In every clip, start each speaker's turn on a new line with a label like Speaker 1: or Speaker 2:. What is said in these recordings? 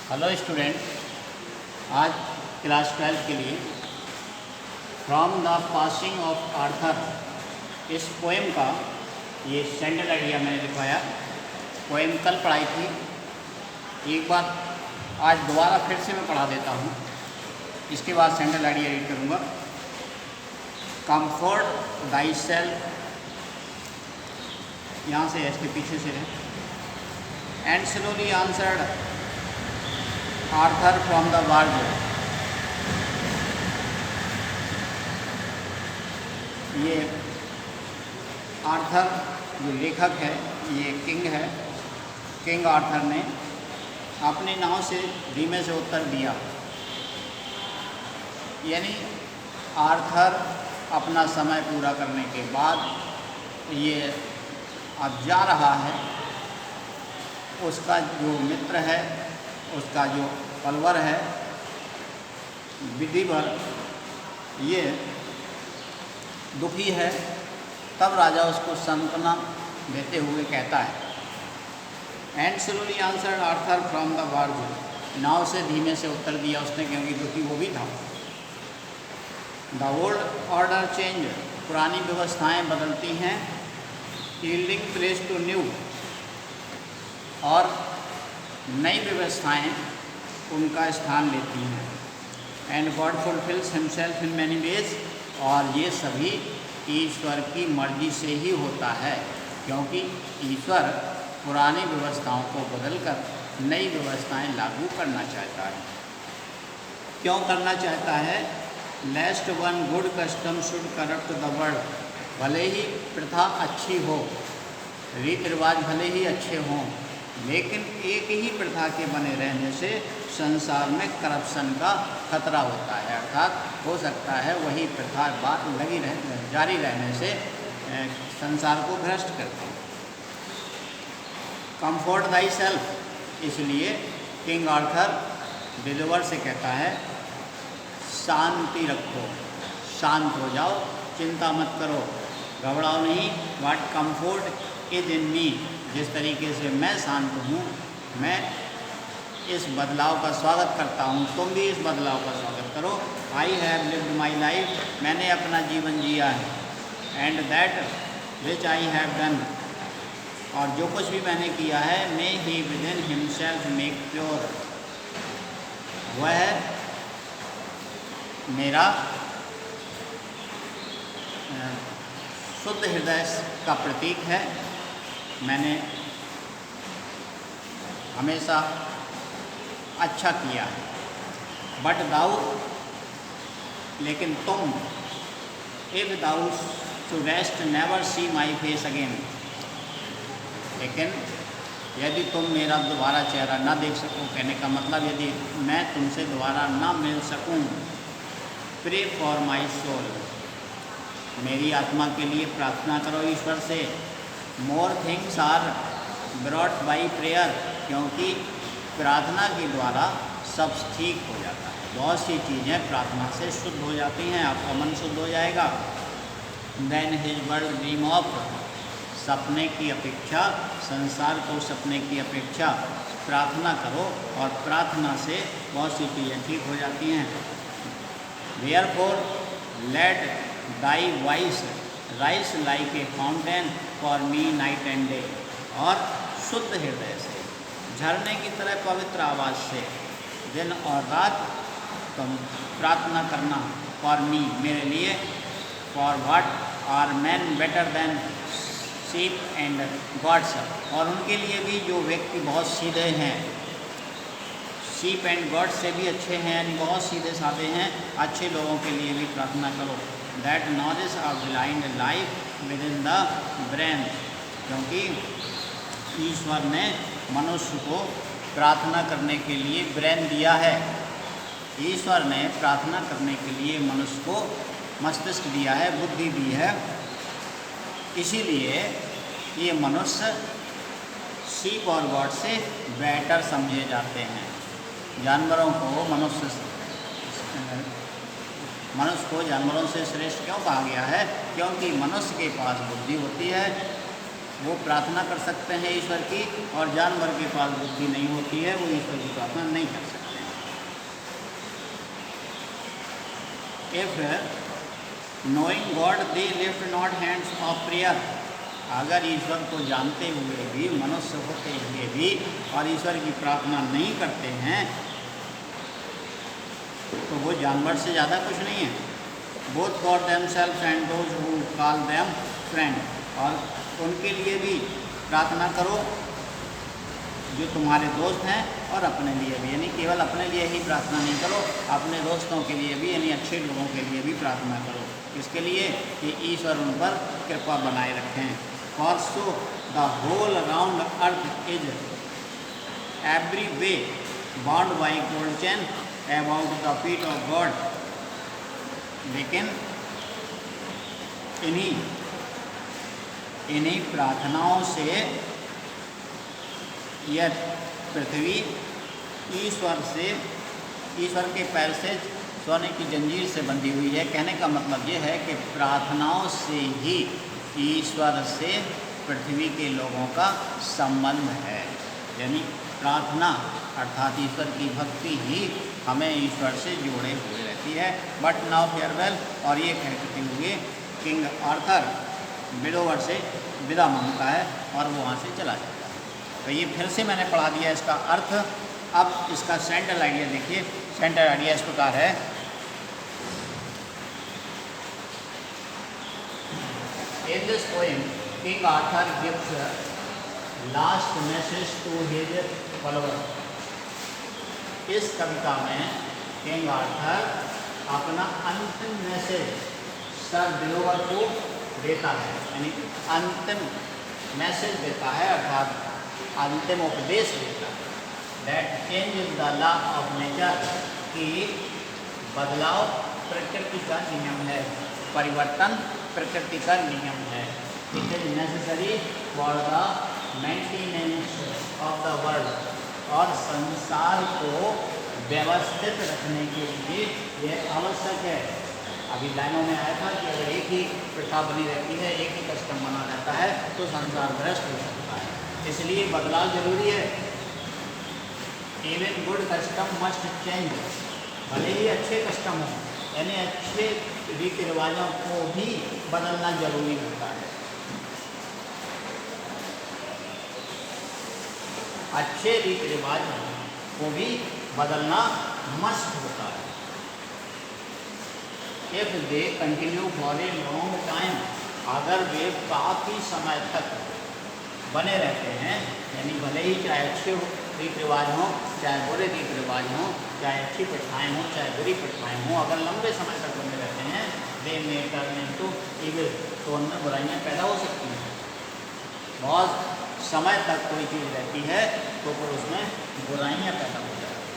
Speaker 1: Hello student, आज class 12 के लिए from the passing of Arthur इस पोएम का ये सेंट्रल आइडिया मैंने लिखवाया। पोएम कल पढ़ाई थी, एक बार आज दोबारा फिर से मैं पढ़ा देता हूँ। इसके बाद सेंट्रल आइडिया रीड करूँगा। कंफर्ट दाई सेल्फ, यहाँ से इसके पीछे से है। And slowly answered Arthur from the verge, ये आर्थर जो लेखक है, ये किंग है। किंग आर्थर ने अपनी नाव से धीमे से उत्तर दिया, यानी आर्थर अपना समय पूरा करने के बाद ये अब जा रहा है। उसका जो मित्र है, उसका जो पलवर है विधिवर, ये दुखी है। तब राजा उसको सांत्वना देते हुए कहता है, and slowly answered Arthur from the verge, नाव से धीमे से उत्तर दिया उसने, क्योंकि दुखी वो भी था। द ओल्ड ऑर्डर चेंज, पुरानी व्यवस्थाएं बदलती हैं। यील्डिंग प्लेस टू न्यू, और नई व्यवस्थाएं उनका स्थान लेती हैं। And God fulfils himself in many ways, और ये सभी ईश्वर की मर्जी से ही होता है, क्योंकि ईश्वर पुरानी व्यवस्थाओं को बदलकर नई व्यवस्थाएं लागू करना चाहता है। क्यों करना चाहता है? Lest one good custom should corrupt the world, भले ही प्रथा अच्छी हो, रीति रिवाज भले ही अच्छे हों, लेकिन एक ही प्रथा के बने रहने से संसार में करप्शन का खतरा होता है। अर्थात हो सकता है वही प्रथा जारी रहने से संसार को भ्रष्ट करते हैं। कंफर्ट दाई सेल्फ, इसलिए किंग आर्थर विधवर से कहता है, शांति रखो, शांत हो जाओ, चिंता मत करो, घबराओ नहीं। व्हाट कंफर्ट इज इन मी, जिस तरीके से मैं शांत हूँ, मैं इस बदलाव का स्वागत करता हूँ, तुम भी इस बदलाव का स्वागत करो। I have lived my life, मैंने अपना जीवन जिया है। And that which I have done, और जो कुछ भी मैंने किया है, may he within himself make pure, वह मेरा शुद्ध हृदय का प्रतीक है। मैंने हमेशा अच्छा किया है। बट दाऊ, लेकिन तुम, if thou shouldst never see my face again, लेकिन यदि तुम मेरा दोबारा चेहरा ना देख सको, कहने का मतलब यदि मैं तुमसे दोबारा ना मिल सकूं, प्रे फॉर माई सोल, मेरी आत्मा के लिए प्रार्थना करो ईश्वर से। More things are brought by prayer, क्योंकि प्रार्थना के द्वारा सब ठीक हो जाता है। बहुत सी चीज़ें प्रार्थना से शुद्ध हो जाती हैं, आपका मन शुद्ध हो जाएगा। Then his world dream of, सपने की अपेक्षा, संसार को सपने की अपेक्षा प्रार्थना करो, और प्रार्थना से बहुत सी चीज़ें ठीक हो जाती हैं। Therefore let thy voice rise like a fountain for me night and day, और शुद्ध हृदय से, झरने की तरह पवित्र आवाज़ से दिन और रात तुम प्रार्थना करना। फॉर मी, मेरे लिए। For what are man better than sheep and gods, और उनके लिए भी जो व्यक्ति बहुत सीधे हैं, शीप एंड गॉड से भी अच्छे हैं, यानी बहुत सीधे साधे हैं, अच्छे लोगों के लिए भी प्रार्थना करो। That knowledge of blind life with in the brain, क्योंकि ईश्वर ने मनुष्य को प्रार्थना करने के लिए ब्रेन दिया है। ईश्वर ने प्रार्थना करने के लिए मनुष्य को मस्तिष्क दिया है, बुद्धि दी है। इसीलिए ये मनुष्य शीप और गॉड से बेटर समझे जाते हैं। जानवरों को मनुष्य को जानवरों से श्रेष्ठ क्यों कहा गया है? क्योंकि मनुष्य के पास बुद्धि होती है, वो प्रार्थना कर सकते हैं ईश्वर की, और जानवर के पास बुद्धि नहीं होती है, वो ईश्वर की प्रार्थना नहीं कर सकते हैं। If knowing God they lift not hands of prayer, अगर ईश्वर को जानते हुए भी, मनुष्य होते हुए भी, और ईश्वर की प्रार्थना नहीं करते हैं, तो वो जानवर से ज़्यादा कुछ नहीं है। Both for themselves and those who call them friend, और उनके लिए भी प्रार्थना करो जो तुम्हारे दोस्त हैं, और अपने लिए भी, यानी केवल अपने लिए ही प्रार्थना नहीं करो, अपने दोस्तों के लिए भी, यानी अच्छे लोगों के लिए भी प्रार्थना करो। इसके लिए कि ईश्वर उन पर कृपा बनाए रखें। For so the whole around earth is every way bound by gold chain about the feet of God. लेकिन इन्हीं प्रार्थनाओं से यह पृथ्वी ईश्वर के पैर से सोने की जंजीर से बंधी हुई है। कहने का मतलब ये है कि प्रार्थनाओं से ही ईश्वर से पृथ्वी के लोगों का संबंध है, यानी प्रार्थना अर्थात ईश्वर की भक्ति ही हमें ईश्वर से जोड़े हुए रहती है। बट नाउ फेयरवेल, और ये कहते हुए किंग आर्थर विडोवर से विदा मांगता है और वो वहाँ से चला जाता है। तो ये फिर से मैंने पढ़ा दिया इसका अर्थ। अब इसका सेंट्रल आइडिया देखिए। सेंट्रल आइडिया इस प्रकार है, in this poem King Arthur gives a last message to his follower। इस कविता में किंग आर्थर अपना अंतिम मैसेज सर विडोवर को देता है, यानी अंतिम मैसेज देता है, अर्थात अंतिम उपदेश देता है। That change is the law of nature, कि बदलाव प्रकृति का नियम है, परिवर्तन प्रकृति का नियम है। It is necessary for the maintenance of the world, और संसार को व्यवस्थित रखने के लिए यह आवश्यक है। अभी लाइनों में आया था कि अगर एक ही प्रथा बनी रहती है, एक ही कस्टम बना रहता है, तो संसार भ्रष्ट हो सकता है। इसलिए बदलाव जरूरी है। Even good custom must change, भले ही अच्छे कस्टम हो, यानी अच्छे रीति रिवाजों को भी बदलना जरूरी होता है। अच्छे रीति रिवाज को भी बदलना मस्ट होता है। If they continue for a long time, अगर वे काफ़ी समय तक बने रहते हैं, यानी भले ही चाहे अच्छे रीति रिवाज हों, चाहे बुरे रीति रिवाज हों, चाहे अच्छी प्रथाएँ हों, चाहे बुरी प्रथाएँ हों, अगर लंबे समय तक बने रहते हैं, दे मे टर्न इनटू इविल, तो उनमें बुराइयाँ पैदा हो सकती हैं। बहुत समय तक कोई चीज़ रहती है तो फिर उसमें बुराइयाँ पैदा हो जाती हैं।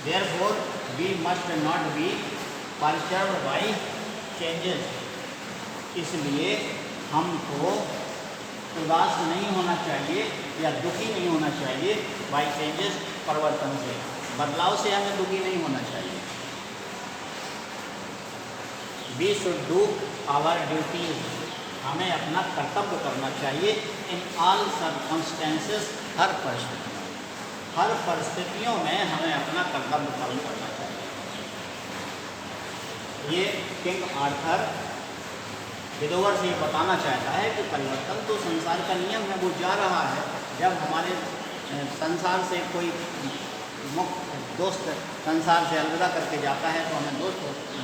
Speaker 1: Therefore we must not be perturbed by changes, इसलिए हमको उदास नहीं होना चाहिए या दुखी नहीं होना चाहिए बाई चेंजेस, परिवर्तन से, बदलाव से हमें दुखी नहीं होना चाहिए। We should do our duties, हमें अपना कर्तव्य करना चाहिए। इन ऑल सर्कमस्टेंसेस, हर परिस्थितियों में हमें अपना कर्तव्य पालन करना चाहिए। ये किंग आर्थर विडोवर से बताना चाहता है कि परिवर्तन तो संसार का नियम है, वो जा रहा है। जब हमारे संसार से कोई दोस्त संसार से अलविदा करके जाता है तो हमें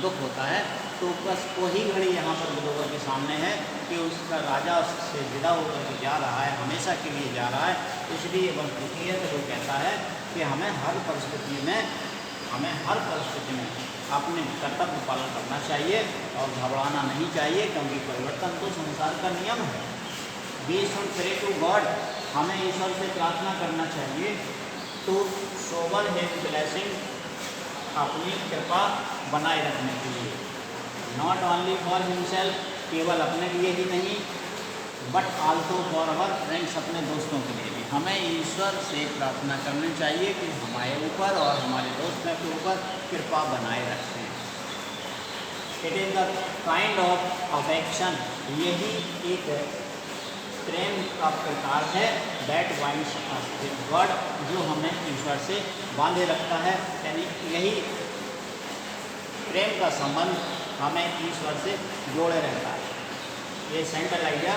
Speaker 1: दुख होता है। तो बस वही घड़ी यहाँ पर विडोवर के सामने है कि उसका राजा उससे विदा होकर के जा रहा है, हमेशा के लिए जा रहा है, इसलिए बस दुखी है। तो वो कहता है कि हमें हर परिस्थिति में अपने कर्तव्य पालन करना चाहिए और घबराना नहीं चाहिए, क्योंकि परिवर्तन तो संसार का नियम है। We should pray to God, हमें ईश्वर से प्रार्थना करना चाहिए। टू सोवर हिज ब्लेसिंग, अपनी कृपा बनाए रखने के लिए। नॉट ओनली फॉर हिमसेल्फ, केवल अपने लिए ही नहीं, but also for our friends, अपने दोस्तों के लिए भी। हमें ईश्वर से प्रार्थना करनी चाहिए कि हमारे ऊपर और हमारे दोस्तों के ऊपर कृपा बनाए रखें। It is the kind of affection, यही एक प्रेम का प्रकार है that binds us with God, जो हमें ईश्वर से बांधे रखता है। यानी यही प्रेम का संबंध हमें ईश्वर से जोड़े रहता है। ये सेंट्रल आइडिया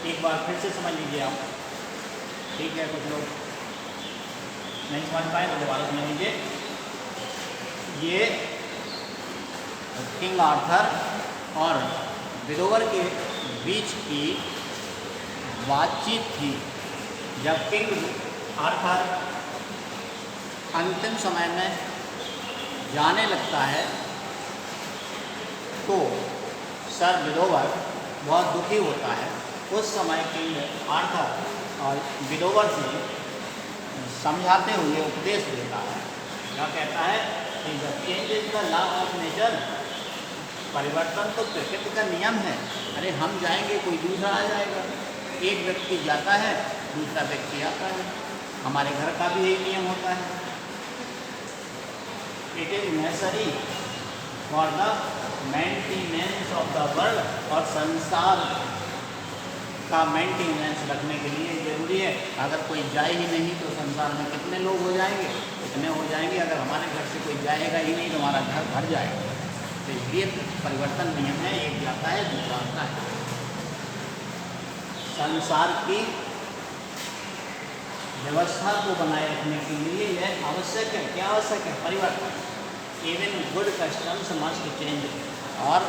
Speaker 1: एक बार फिर से समझ लीजिए आप, ठीक है? कुछ लोग नहीं समझ पाए तो दोबारा समझ लीजिए। ये किंग आर्थर और विडोवर के बीच की बातचीत थी। जब किंग आर्थर अंतिम समय में जाने लगता है तो सर विडोवर बहुत दुखी होता है। उस समय किंग आर्थर और विडोवर से समझाते हुए उपदेश देता है। क्या कहता है कि जब change is the law of nature, परिवर्तन तो प्रकृति का नियम है। अरे हम जाएंगे, कोई दूसरा आ जाएगा। एक व्यक्ति जाता है, दूसरा व्यक्ति आता है। हमारे घर का भी यही नियम होता है। It is necessary for the maintenance of the world, और संसार का मेंटेनेंस रखने के लिए जरूरी है। अगर कोई जाए ही नहीं तो संसार में कितने लोग हो जाएंगे? कितने हो जाएंगे। अगर हमारे घर से कोई जाएगा ही नहीं तो हमारा घर भर जाएगा। तो इसलिए परिवर्तन नियम है, एक जाता है दूसरा आता है। संसार की व्यवस्था को बनाए रखने के लिए यह आवश्यक है। क्या आवश्यक है? परिवर्तन। Even good customs must change. और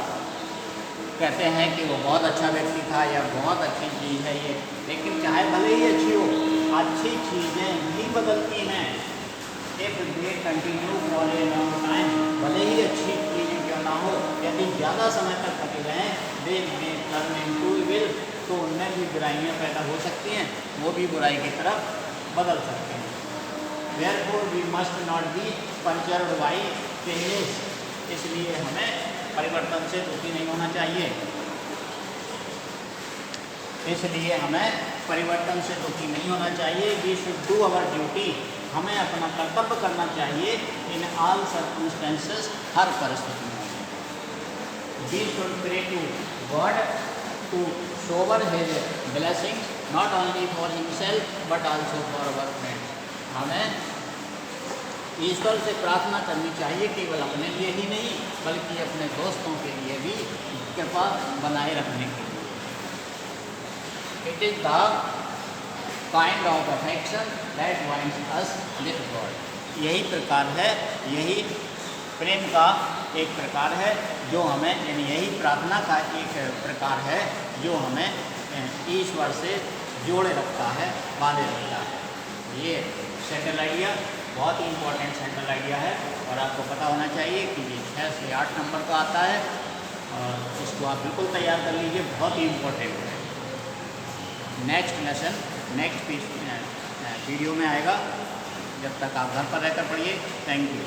Speaker 1: कहते हैं कि वो बहुत अच्छा व्यक्ति था या बहुत अच्छी चीज़ है ये, लेकिन चाहे भले ही अच्छी हो, अच्छी चीज़ें ही बदलती हैं। If they continue for a long time, भले ही अच्छी चीज़ें क्यों ना हो, यदि ज़्यादा समय तक बचे रहें, दे में टर्न इनटू इविल, तो उनमें भी बुराइयाँ पैदा हो सकती हैं, वो भी बुराई की तरफ बदल सकते हैं। Therefore we must not be punctured by changes, इसलिए हमें परिवर्तन से दुखी नहीं होना चाहिए। इसलिए हमें परिवर्तन से दुखी नहीं होना चाहिए। We should do our duty, हमें अपना कर्तव्य करना चाहिए। इन ऑल सर्कमस्टेंसेस, हर परिस्थिति में। We should pray to God to shower his blessings not only for himself but also for our friends। हमें ईश्वर से प्रार्थना करनी चाहिए, केवल अपने लिए ही नहीं बल्कि अपने दोस्तों के लिए भी कृपा बनाए रखने के लिए। It is the kind of affection that binds us with God. यही प्रकार है, यही प्रेम का एक प्रकार है जो हमें, यानी यही प्रार्थना का एक प्रकार है जो हमें ईश्वर से जोड़े रखता है, बांधे रखता है। ये सेंट्रल आइडिया बहुत ही इम्पोर्टेंट सेंट्रल आइडिया है और आपको पता होना चाहिए कि ये 6 से 8 नंबर का आता है और इसको आप बिल्कुल तैयार कर लीजिए, बहुत ही इम्पोर्टेंट है। नेक्स्ट लेसन नेक्स्ट वीडियो में आएगा। जब तक आप घर पर रहकर पढ़िए। Thank you.